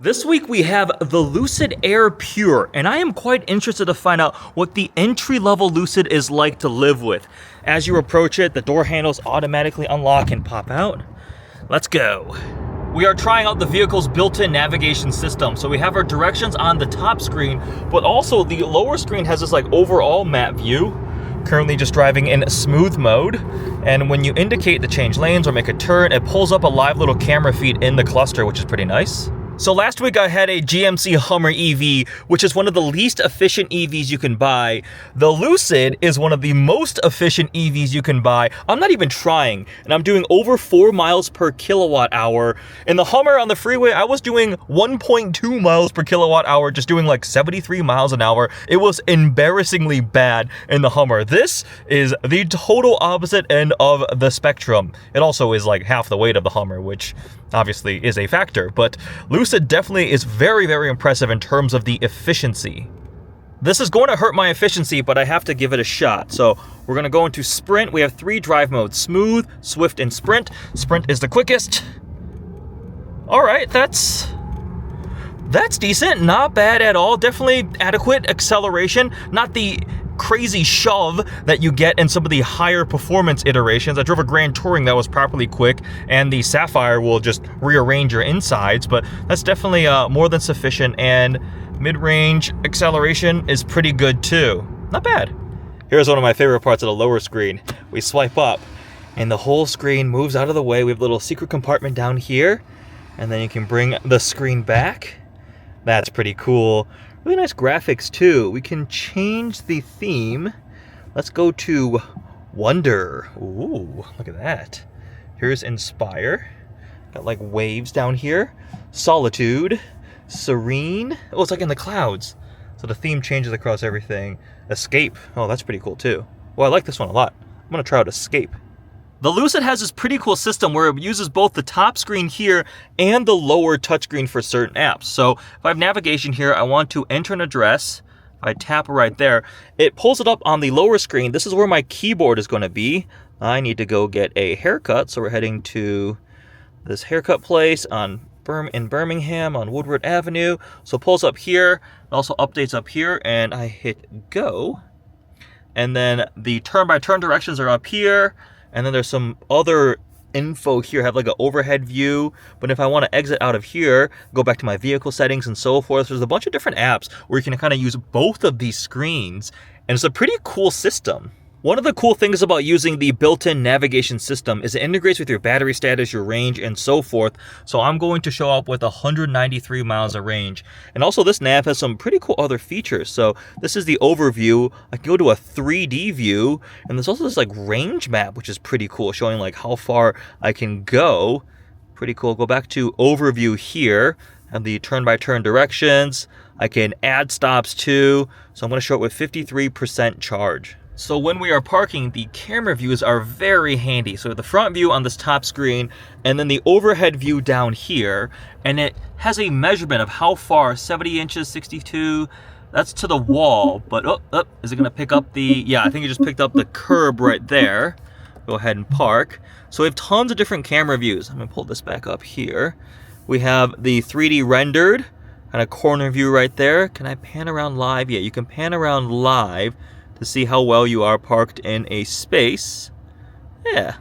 This week we have the Lucid Air Pure, and I am quite interested to find out what the entry-level Lucid is like to live with. As you approach it, the door handles automatically unlock and pop out. Let's go. We are trying out the vehicle's built-in navigation system. So we have our directions on the top screen, but also the lower screen has this like overall map view. Currently just driving in smooth mode, and when you indicate to change lanes or make a turn, it pulls up a live little camera feed in the cluster, which is pretty nice. So last week I had a GMC Hummer EV, which is one of the least efficient EVs you can buy. The Lucid is one of the most efficient EVs you can buy. I'm not even trying, and I'm doing over 4 miles per kilowatt hour. In the Hummer on the freeway, I was doing 1.2 miles per kilowatt hour, just doing like 73 miles an hour. It was embarrassingly bad in the Hummer. This is the total opposite end of the spectrum. It also is like half the weight of the Hummer, which obviously is a factor, but Lucid definitely is very, very impressive in terms of the efficiency. This is going to hurt my efficiency, but I have to give it a shot. So we're going to go into Sprint. We have 3 drive modes: Smooth, Swift, and Sprint. Sprint is the quickest. All right, that's decent. Not bad at all. Definitely adequate acceleration. Not the crazy shove that you get in some of the higher performance iterations. I drove a Grand Touring that was properly quick, and the Sapphire will just rearrange your insides, but that's definitely more than sufficient, and mid-range acceleration is pretty good too. Not bad. Here's one of my favorite parts of the lower screen. We swipe up, and the whole screen moves out of the way. We have a little secret compartment down here, and then you can bring the screen back. That's pretty cool. Really nice graphics too. We can change the theme. Let's go to Wonder. Ooh, look at that. Here's Inspire. Got like waves down here. Solitude. Serene. Oh, it's like in the clouds. So the theme changes across everything. Escape. Oh, that's pretty cool too. Well, I like this one a lot. I'm gonna try out Escape. The Lucid has this pretty cool system where it uses both the top screen here and the lower touchscreen for certain apps. So if I have navigation here, I want to enter an address. If I tap right there, it pulls it up on the lower screen. This is where my keyboard is going to be. I need to go get a haircut, so we're heading to this haircut place in Birmingham on Woodward Avenue. So it pulls up here, it also updates up here, and I hit go. And then the turn-by-turn directions are up here. And then there's some other info here. I have like an overhead view, but if I want to exit out of here, go back to my vehicle settings and so forth. There's a bunch of different apps where you can kind of use both of these screens, and it's a pretty cool system. One of the cool things about using the built-in navigation system is it integrates with your battery status, your range, and so forth. So I'm going to show up with 193 miles of range. And also this nav has some pretty cool other features. So this is the overview. I can go to a 3D view, and there's also this like range map, which is pretty cool, showing like how far I can go. Pretty cool. Go back to overview here. Have the turn-by-turn directions. I can add stops too. So I'm going to show it with 53% charge. So when we are parking, the camera views are very handy. So the front view on this top screen, and then the overhead view down here, and it has a measurement of how far, 70 inches, 62, that's to the wall. But is it gonna pick up the, yeah, I think it just picked up the curb right there. Go ahead and park. So we have tons of different camera views. I'm gonna pull this back up here. We have the 3D rendered, kind of corner view right there. Can I pan around live? Yeah, you can pan around live to see how well you are parked in a space. Yeah.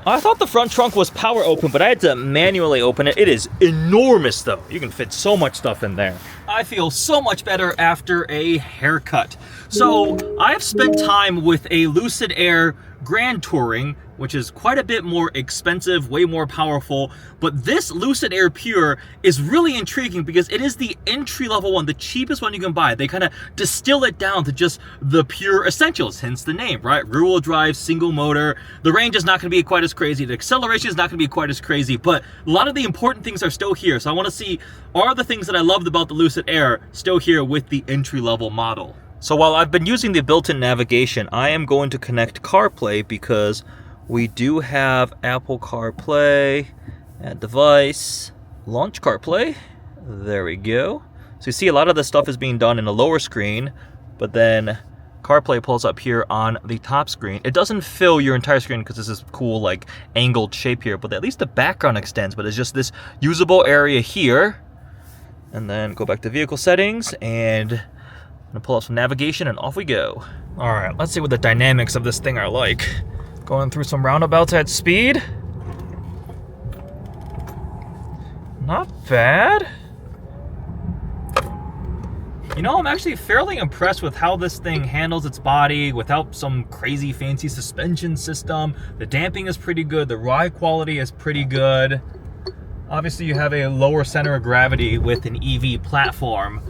I thought the front trunk was power open, but I had to manually open it. It is enormous though. You can fit so much stuff in there. I feel so much better after a haircut. So I have spent time with a Lucid Air Grand Touring, which is quite a bit more expensive, way more powerful. But this Lucid Air Pure is really intriguing because it is the entry-level one, the cheapest one you can buy. They kind of distill it down to just the pure essentials, hence the name, right? Rear-wheel drive, single motor. The range is not going to be quite as crazy. The acceleration is not going to be quite as crazy, but a lot of the important things are still here. So I want to see, are the things that I loved about the Lucid Air still here with the entry-level model? So while I've been using the built-in navigation, I am going to connect CarPlay because we do have Apple CarPlay, add device, launch CarPlay. There we go. So you see a lot of this stuff is being done in the lower screen, but then CarPlay pulls up here on the top screen. It doesn't fill your entire screen because this is cool like angled shape here, but at least the background extends, but it's just this usable area here. And then go back to vehicle settings, and I'm gonna pull up some navigation, and off we go. All right, let's see what the dynamics of this thing are like. Going through some roundabouts at speed. Not bad. You know, I'm actually fairly impressed with how this thing handles its body without some crazy fancy suspension system. The damping is pretty good. The ride quality is pretty good. Obviously, you have a lower center of gravity with an EV platform,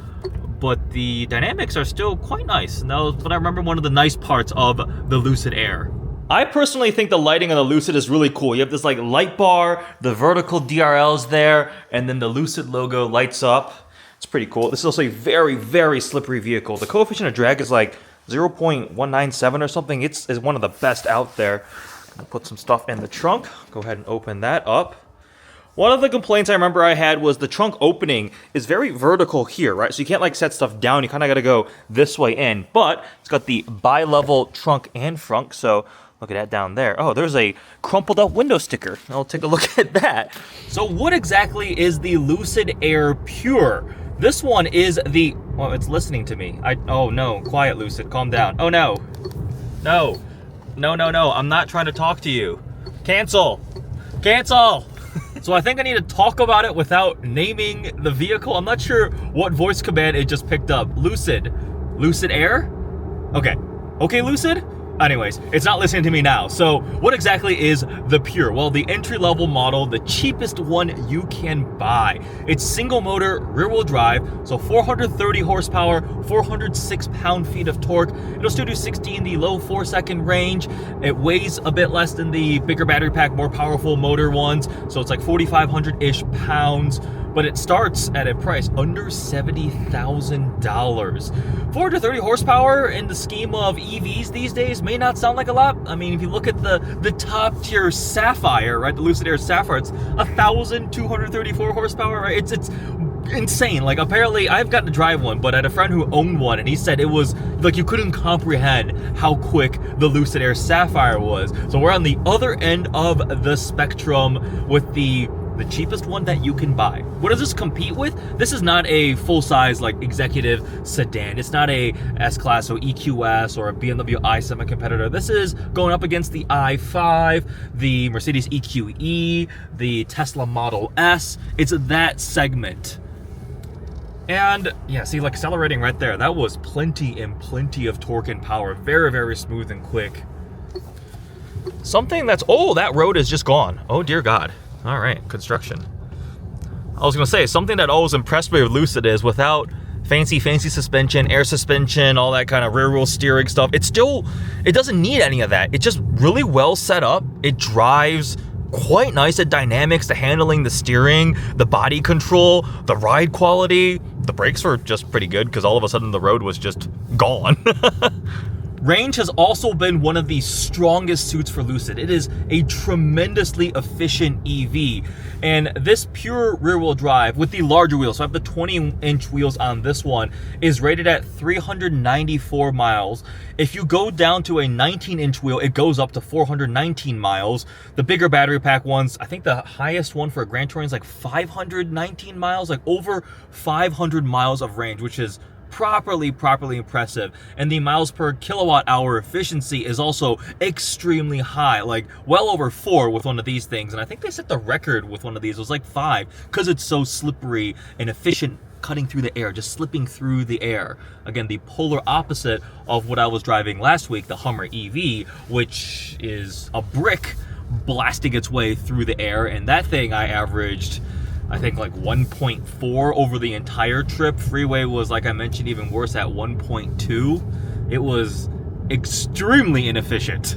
but the dynamics are still quite nice. And that was what I remember one of the nice parts of the Lucid Air. I personally think the lighting on the Lucid is really cool. You have this like light bar, the vertical DRLs there, and then the Lucid logo lights up. It's pretty cool. This is also a very, very slippery vehicle. The coefficient of drag is like 0.197 or something. It's one of the best out there. I'm gonna put some stuff in the trunk. Go ahead and open that up. One of the complaints I remember I had was the trunk opening is very vertical here, right? So you can't like set stuff down. You kind of got to go this way in. But it's got the bi-level trunk and front. So look at that down there. Oh, there's a crumpled up window sticker. I'll take a look at that. So what exactly is the Lucid Air Pure? This one is the, well, it's listening to me. Oh no, quiet Lucid, calm down. Oh no, no, I'm not trying to talk to you. Cancel. So I think I need to talk about it without naming the vehicle. I'm not sure what voice command it just picked up. Lucid Air? Okay, Lucid? Anyways, it's not listening to me now. So what exactly is the Pure? Well, the entry-level model, the cheapest one you can buy. It's single motor, rear-wheel drive, so 430 horsepower, 406 pound-feet of torque. It'll still do 60 in the low 4-second range. It weighs a bit less than the bigger battery pack, more powerful motor ones, so it's like 4,500-ish pounds. But it starts at a price under $70,000. 430 horsepower in the scheme of EVs these days may not sound like a lot. I mean, if you look at the top tier Sapphire, right, the Lucid Air Sapphire, it's 1,234 horsepower, right? It's insane. Like, apparently, I've gotten to drive one, but I had a friend who owned one, and he said it was like you couldn't comprehend how quick the Lucid Air Sapphire was. So we're on the other end of the spectrum with the cheapest one that you can buy. What does this compete with? This is not a full-size like executive sedan. It's not a S-Class or EQS or a BMW i7 competitor. This is going up against the i5, the Mercedes EQE, the Tesla Model S. It's that segment. And yeah, see, like accelerating right there, that was plenty of torque and power. Very, very smooth and quick. Something that's, oh, that road is just gone. Oh dear God. All right, construction. I was gonna say, something that always impressed me with Lucid is without fancy suspension, air suspension, all that kind of rear wheel steering stuff, it doesn't need any of that. It's just really well set up. It drives quite nice at dynamics, the handling, the steering, the body control, the ride quality. The brakes were just pretty good because all of a sudden the road was just gone. Range has also been one of the strongest suits for Lucid. It is a tremendously efficient EV. And this Pure rear-wheel drive with the larger wheels, so I have the 20-inch wheels on this one, is rated at 394 miles. If you go down to a 19-inch wheel, it goes up to 419 miles. The bigger battery pack ones, I think the highest one for a Grand Touring is like 519 miles, like over 500 miles of range, which is properly impressive. And the miles per kilowatt hour efficiency is also extremely high, like well over 4 with one of these things. And I think they set the record with one of these. It was like 5 because it's so slippery and efficient cutting through the air, just slipping through the air. Again, the polar opposite of what I was driving last week, the Hummer EV, which is a brick blasting its way through the air. And that thing I averaged, I think, like 1.4 over the entire trip. Freeway was, like I mentioned, even worse at 1.2. It was extremely inefficient.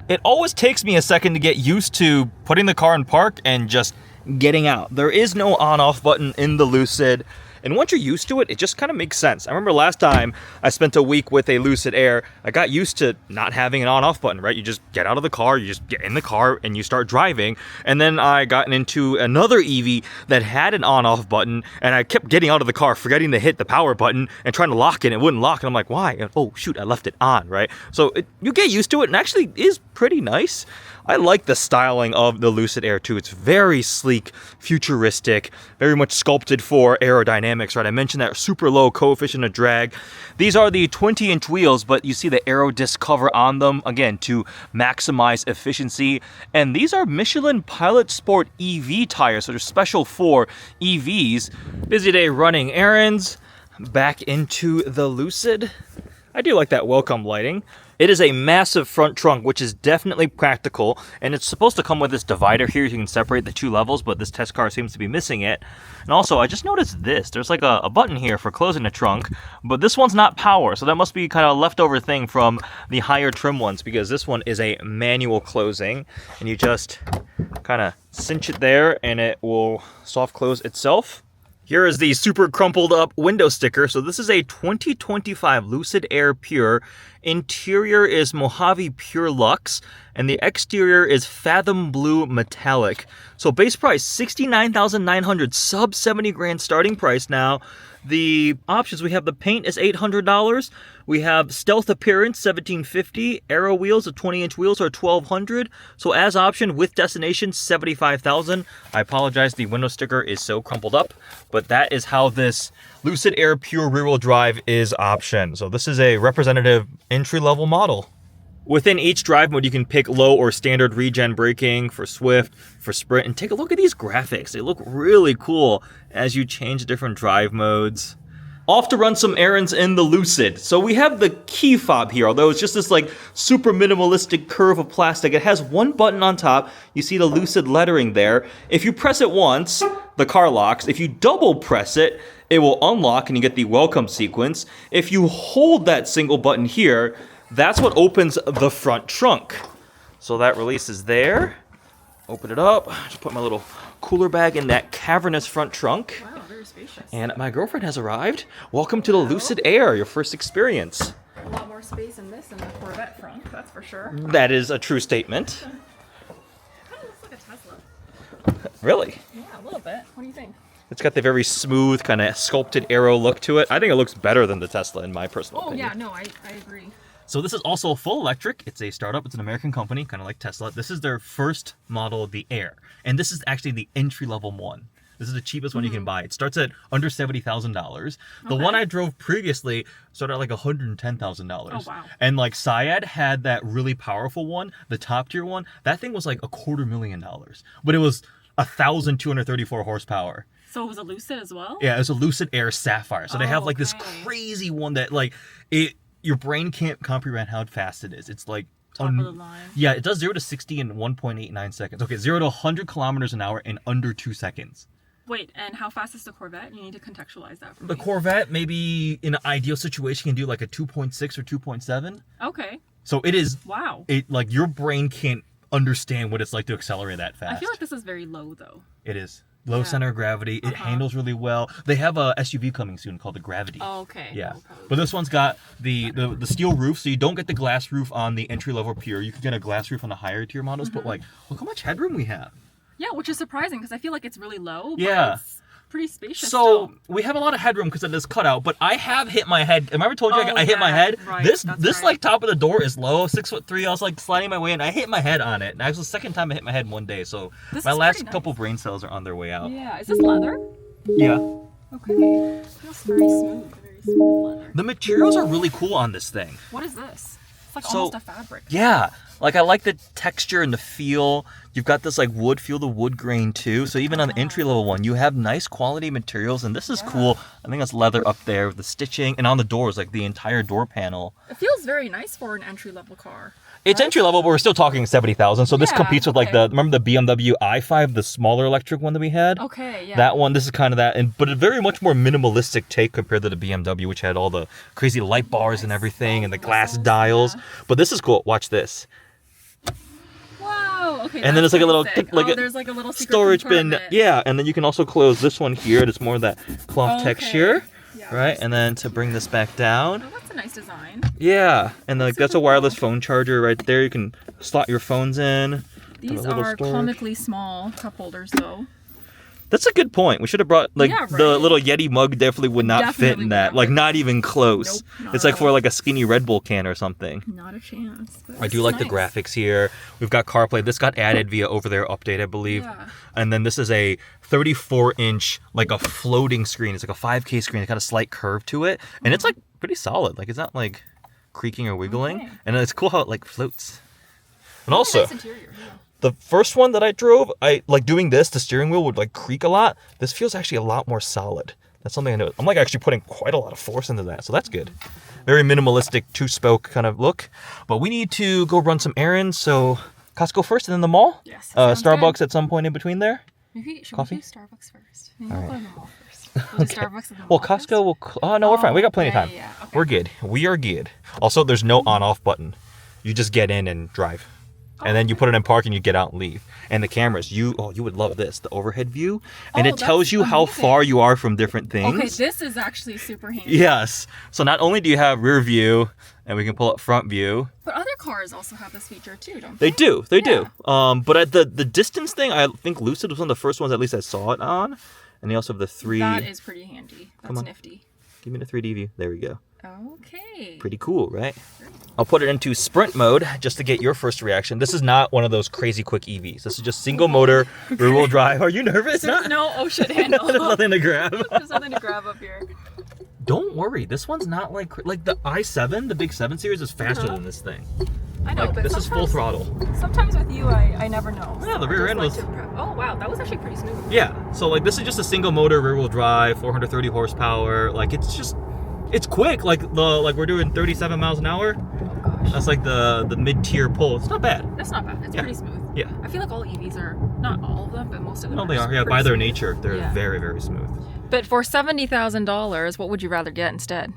It always takes me a second to get used to putting the car in park and just getting out. There is no on-off button in the Lucid. And once you're used to it, it just kind of makes sense. I remember last time I spent a week with a Lucid Air, I got used to not having an on-off button, right? You just get out of the car, you just get in the car, and you start driving. And then I got into another EV that had an on-off button, and I kept getting out of the car, forgetting to hit the power button, and trying to lock it, and it wouldn't lock. And I'm like, why? And, oh, shoot, I left it on, right? So you get used to it, and actually is pretty nice. I like the styling of the Lucid Air too. It's very sleek, futuristic, very much sculpted for aerodynamics, right? I mentioned that super low coefficient of drag. These are the 20-inch wheels, but you see the aero disc cover on them, again, to maximize efficiency. And these are Michelin Pilot Sport EV tires, so they're special for EVs. Busy day running errands. Back into the Lucid. I do like that welcome lighting. It is a massive front trunk, which is definitely practical, and it's supposed to come with this divider here. You can separate the two levels, but this test car seems to be missing it. And also, I just noticed this. There's like a button here for closing the trunk, but this one's not power, so that must be kind of a leftover thing from the higher trim ones, because this one is a manual closing, and you just kind of cinch it there, and it will soft close itself. Here is the super crumpled up window sticker. So this is a 2025 Lucid Air Pure. Interior is Mojave Pure Luxe, and the exterior is Fathom Blue Metallic. So base price $69,900, sub 70 grand starting price now. The options, we have the paint is $800. We have stealth appearance, $1,750. Aero wheels, the 20-inch wheels are $1,200. So as option with destination, $75,000. I apologize, the window sticker is so crumpled up, but that is how this Lucid Air Pure rear-wheel drive is optioned. So this is a representative entry-level model. Within each drive mode, you can pick low or standard regen braking for Swift, for Sprint, and take a look at these graphics. They look really cool as you change different drive modes. Off to run some errands in the Lucid. So we have the key fob here, although it's just this like super minimalistic curve of plastic. It has one button on top. You see the Lucid lettering there. If you press it once, the car locks. If you double press it, it will unlock and you get the welcome sequence. If you hold that single button here, that's what opens the front trunk. So that releases there. Open it up. Just put my little cooler bag in that cavernous front trunk. Wow, very spacious. And my girlfriend has arrived. Welcome to the Lucid Air, your first experience. A lot more space in this than the Corvette front, that's for sure. That is a true statement. Kind of looks like a Tesla. Really? Yeah, a little bit. What do you think? It's got the very smooth, kind of sculpted aero look to it. I think it looks better than the Tesla in my personal opinion. Oh yeah, no, I agree. So this is also full electric. It's a startup. It's an American company, kind of like Tesla. This is their first model, the Air. And this is actually the entry-level one. This is the cheapest one you can buy. It starts at under $70,000. The one I drove previously started at like $110,000. Oh, wow. And like Syed had that really powerful one, the top tier one. That thing was like $250,000. But it was 1,234 horsepower. So it was a Lucid as well? Yeah, it was a Lucid Air Sapphire. So they have like this crazy one that like your brain can't comprehend how fast it is. It's like top of the line. Yeah, it does 0 to 60 in 1.89 seconds. Okay, 0 to 100 kilometers an hour in under 2 seconds. Wait, and how fast is the Corvette? You need to contextualize that for me. The Corvette, maybe in an ideal situation, can do like a 2.6 or 2.7. Okay. So it is. Wow. It like your brain can't understand what it's like to accelerate that fast. I feel like this is very low though. It is. Low center of gravity. It handles really well. They have a SUV coming soon called the Gravity. Oh, okay. Yeah. But this one's got the steel roof, so you don't get the glass roof on the entry-level Pure. You can get a glass roof on the higher tier models, but like, look how much headroom we have. Yeah, which is surprising because I feel like it's really low. Yeah. But it's pretty spacious. So we have a lot of headroom because of this cutout, but I have hit my head. Have I ever told you I hit my head? Right, This right. like top of the door is low, 6'3". I was like sliding my way in. I hit my head on it. And that was the second time I hit my head in one day. So my last couple brain cells are on their way out. Yeah. Is this leather? Yeah. Okay. Feels very smooth. Very smooth leather. The materials are really cool on this thing. What is this? It's like almost a fabric. Yeah. Like I like the texture and the feel. You've got this like wood feel, the wood grain too. So even on the entry level one, you have nice quality materials, and this is cool. I think that's leather up there with the stitching, and on the doors, like the entire door panel. It feels very nice for an entry level car. It's entry level, but we're still talking 70,000. So this Yeah, competes with like remember the BMW i5, the smaller electric one that we had? Okay, yeah. That one, this is kind of that, but a very much more minimalistic take compared to the BMW, which had all the crazy light bars and everything, and the glass dials. But this is cool. Watch this. Wow. Okay. And then it's like a little there's like a little secret storage bin. compartment. Yeah, and then you can also close this one here. It's more of that cloth texture, Yeah, right? And then to bring this back down. Oh, that's a nice design. Yeah, and like that's a wireless phone charger right there. You can slot your phones in. These are comically small cup holders, though. That's a good point. We should have brought like Yeah, the right? little Yeti mug definitely would not fit Definitely in would that. not Like fit. not even close. Nope, not It's at like for all. like a skinny Red Bull can or something. Not a chance. But I this do is like the nice. graphics here. We've got CarPlay. This got added via over-the-air update, I believe. Yeah. And then this is a 34-inch, like a floating screen. It's like a 5K screen. It's got a slight curve to it. And it's like pretty solid. Like it's not like creaking or wiggling. Okay. And it's cool how it like floats. And Really also, nice interior, yeah. the first one that I drove, I like doing this, the steering wheel would like creak a lot. This feels actually a lot more solid. That's something I know. I'm like actually putting quite a lot of force into that. So that's good. Very minimalistic two-spoke kind of look. But we need to go run some errands. So Costco first and then the mall? Yes, sounds Starbucks good. at some point in between there? Maybe should Coffee? we do Starbucks first? Maybe All we'll right. go to the mall first. We'll do Starbucks and the Well, mall first? Costco will... Oh, no, we're fine. We got plenty of time. Yeah. Okay. We're good. We are good. Also, there's no on-off button. You just get in and drive. And then you put it in park and you get out and leave. And the cameras, you would love this, the overhead view. And Oh, it tells that's you how amazing. far you are from different things. Okay, this is actually super handy. Yes. So not only do you have rear view, and we can pull up front view. But other cars also have this feature too, don't They they? do. They Yeah. do. But at the distance thing, I think Lucid was one of the first ones at least I saw it on. And they also have the 3... That is pretty handy. Come That's on. nifty. Give me the 3D view. There we go. Okay. Pretty cool, right? I'll put it into sprint mode just to get your first reaction. This is not one of those crazy quick EVs. This is just single motor, rear-wheel drive. Are you nervous? There's no ocean handle. There's nothing to grab. There's nothing to grab up here. Don't worry. This one's not like the i7, the big 7 Series is faster than this thing. I know, Like but this is full sometimes- throttle. Sometimes with you, I never know. Yeah, the I rear just end like was- to grab- Oh wow, that was actually pretty smooth. Yeah. So like this is just a single motor rear-wheel drive, 430 horsepower. Like it's quick. Like we're doing 37 miles an hour. Oh gosh. That's like the mid-tier pull. It's not bad. That's not bad. It's Yeah. pretty smooth. Yeah. I feel like all EVs are, not all of them, but most of them No, are they are. Yeah, pretty by their smooth. nature, they're Yeah. very, very smooth. But for $70,000, what would you rather get instead?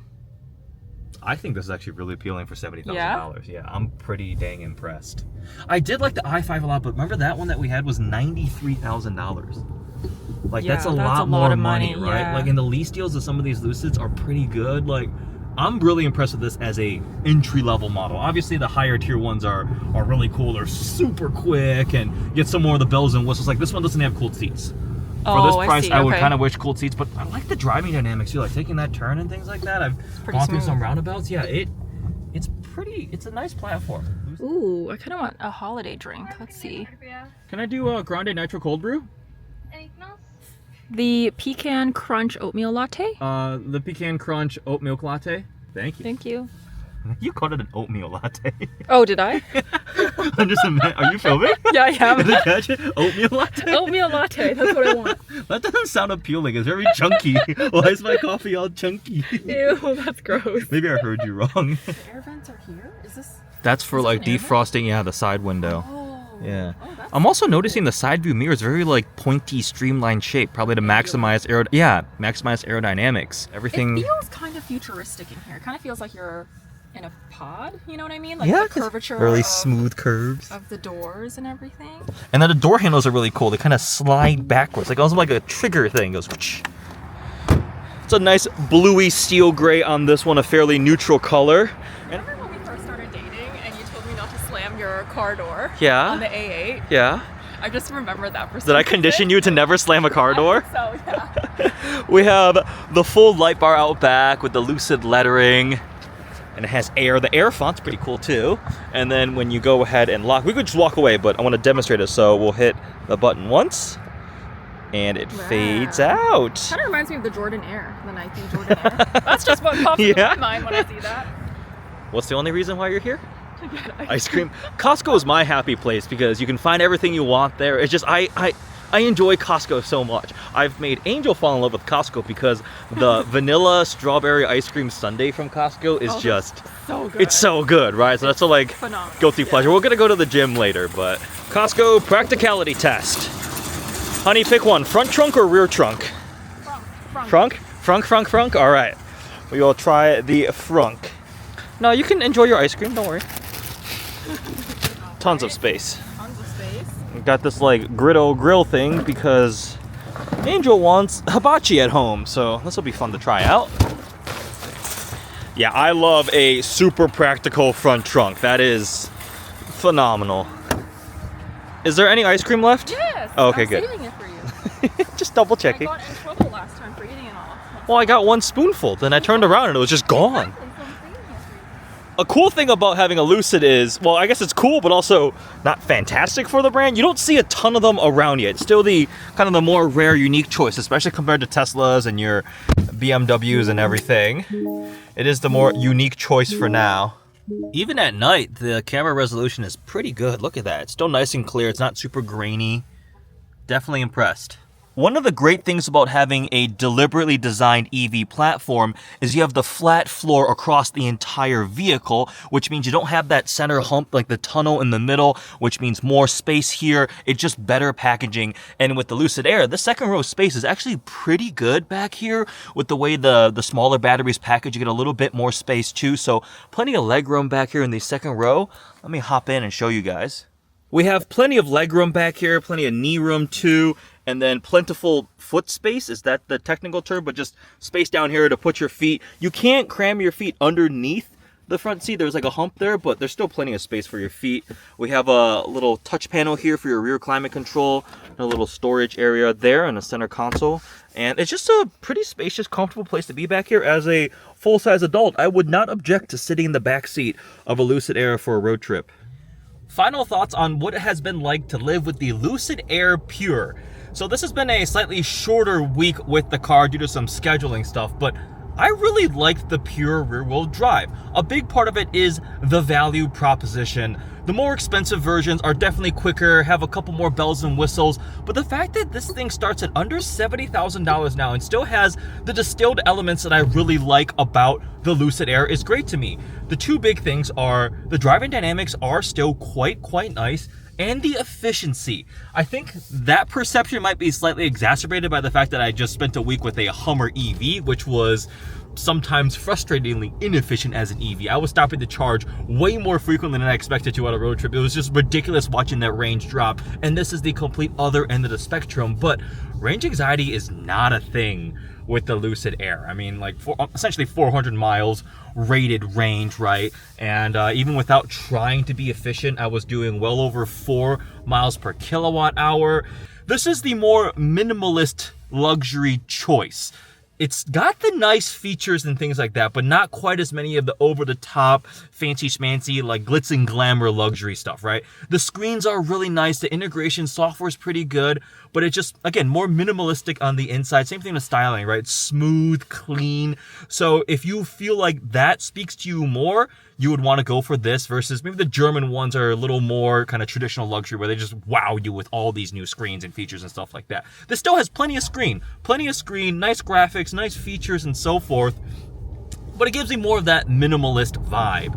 I think this is actually really appealing for $70,000. Yeah, I'm pretty dang impressed. I did like the i5 a lot, but remember that one that we had was $93,000. Like Yeah, that's a that's lot a more lot of money, money, right? yeah. Like in the lease deals of some of these Lucids are pretty good. Like I'm really impressed with this as a entry level model. Obviously the higher tier ones are really cool. They're super quick and get some more of the bells and whistles. Like this one doesn't have cooled seats. For this Oh, I price, see, I would okay. kind of wish cooled seats, but I like the driving dynamics too, like taking that turn and things like that. I've Pretty gone through smooth. some roundabouts. Yeah, it's a nice platform. Ooh, I kind of want a holiday drink. Let's see. Can I do a grande nitro cold brew? Anything else? The pecan crunch oatmeal latte. The pecan crunch oat milk latte. Thank you. Thank you. You called it an oatmeal latte. Oh, did I? I'm just are you filming? Yeah, I Did you am. catch it? Oatmeal latte? Oatmeal latte. That's what I want. That doesn't sound appealing. It's very chunky. Why is my coffee all chunky? Ew, that's gross. Maybe I heard you wrong. The air vents are here. Is this? That's for Is like this an air vent? defrosting, yeah, the side window. Oh. Yeah. Oh, that's I'm also noticing the side view mirror is very like pointy, streamlined shape, probably to maximize maximize aerodynamics. It Everything. feels kind of futuristic in here. It kind of feels like you're in a pod. You know what I mean? Like Yeah, the 'cause curvature really of, smooth curves. of the doors and everything. And then the door handles are really cool. They kind of slide backwards, like almost like a trigger thing. It goes. Whoosh. It's a nice bluey steel gray on this one, a fairly neutral color. Remember when we first started dating and you told me not to slam your car door? Yeah. On the A8? Yeah. I just remember that for some Did I reason. condition you to never slam a car door? So, yeah. We have the full light bar out back with the Lucid lettering. And it has air. The air font's pretty cool too. And then when you go ahead and lock, we could just walk away, but I want to demonstrate it. So we'll hit the button once and it fades out. Kind of reminds me of the Jordan Air, the Nike Jordan Air. That's just what pops into Yeah. my mind when I see that. What's the only reason why you're here? Ice cream. Costco is my happy place because you can find everything you want there. It's just, I enjoy Costco so much. I've made Angel fall in love with Costco because the vanilla strawberry ice cream sundae from Costco is just, So good. it's so good, right? So that's a like phenomenal. guilty pleasure. We're gonna go to the gym later, but Costco practicality test. Honey, pick one, front trunk or rear trunk? Front. Frunk? All right. We will try the frunk. No, you can enjoy your ice cream, don't worry. Tons of space. Tons of space. We've got this like grill thing because Angel wants hibachi at home, so this will be fun to try out. Yeah, I love a super practical front trunk. That is phenomenal. Is there any ice cream left? Yes. Oh, okay, I'm good. saving it for you. Just double I checking. got in trouble last time for eating it all. Well, I got one spoonful, then I turned around and it was just gone. Exactly, so I'm saving it for you. A cool thing about having a Lucid is, well, I guess it's cool, but also not fantastic for the brand. You don't see a ton of them around yet. It's still the kind of the more rare, unique choice, especially compared to Teslas and your BMWs and everything. It is the more unique choice for now. Even at night, the camera resolution is pretty good. Look at that. It's still nice and clear. It's not super grainy. Definitely impressed. One of the great things about having a deliberately designed EV platform is you have the flat floor across the entire vehicle, which means you don't have that center hump like the tunnel in the middle, which means more space here. It's just better packaging. And with the Lucid Air, the second row space is actually pretty good back here. With the way the smaller batteries package, you get a little bit more space too. So plenty of leg room back here in the second row. Let me hop in and show you guys. We have plenty of leg room back here, plenty of knee room too, and then plentiful foot space. Is that the technical term? But just space down here to put your feet. You can't cram your feet underneath the front seat. There's like a hump there, but there's still plenty of space for your feet. We have a little touch panel here for your rear climate control, and a little storage area there and a center console. And it's just a pretty spacious, comfortable place to be back here. As a full-size adult, I would not object to sitting in the back seat of a Lucid Air for a road trip. Final thoughts on what it has been like to live with the Lucid Air Pure. So this has been a slightly shorter week with the car due to some scheduling stuff, but I really liked the Pure rear-wheel drive. A big part of it is the value proposition. The more expensive versions are definitely quicker, have a couple more bells and whistles, but the fact that this thing starts at under $70,000 now and still has the distilled elements that I really like about the Lucid Air is great to me. The two big things are the driving dynamics are still quite nice, and the efficiency. I think that perception might be slightly exacerbated by the fact that I just spent a week with a Hummer EV, which was sometimes frustratingly inefficient as an EV. I was stopping to charge way more frequently than I expected to on a road trip. It was just ridiculous watching that range drop, and this is the complete other end of the spectrum, but range anxiety is not a thing with the Lucid Air. I mean, like essentially 400 miles rated range, right? And even without trying to be efficient, I was doing well over 4 miles per kilowatt hour. This is the more minimalist luxury choice. It's got the nice features and things like that, but not quite as many of the over-the-top, fancy schmancy, like glitz and glamour luxury stuff, right? The screens are really nice, the integration software is pretty good, but it's just, again, more minimalistic on the inside. Same thing with styling, right? Smooth, clean. So if you feel like that speaks to you more, you would want to go for this versus maybe the German ones are a little more kind of traditional luxury where they just wow you with all these new screens and features and stuff like that. This still has plenty of screen, nice graphics, nice features and so forth, but it gives me more of that minimalist vibe.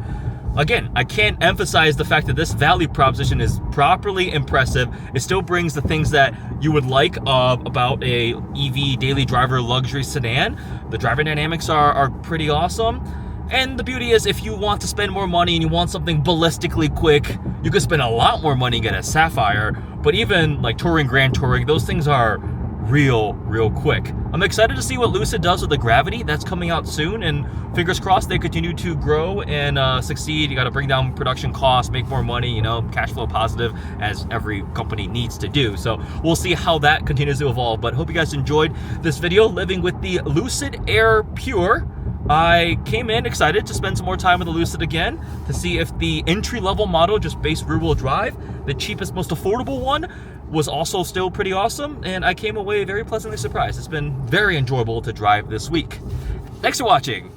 Again, I can't emphasize the fact that this value proposition is properly impressive. It still brings the things that you would like about a EV daily driver luxury sedan. The driving dynamics are pretty awesome. And the beauty is, if you want to spend more money and you want something ballistically quick, you could spend a lot more money and get a Sapphire. But even like Touring, Grand Touring, those things are real quick. I'm excited to see what Lucid does with the Gravity. That's coming out soon, and fingers crossed they continue to grow and succeed. You got to bring down production costs, make more money, you know, cash flow positive, as every company needs to do. So we'll see how that continues to evolve. But hope you guys enjoyed this video living with the Lucid Air Pure. I came in excited to spend some more time with the Lucid again to see if the entry-level model, just base rear-wheel drive, the cheapest, most affordable one, was also still pretty awesome, and I came away very pleasantly surprised. It's been very enjoyable to drive this week. Thanks for watching.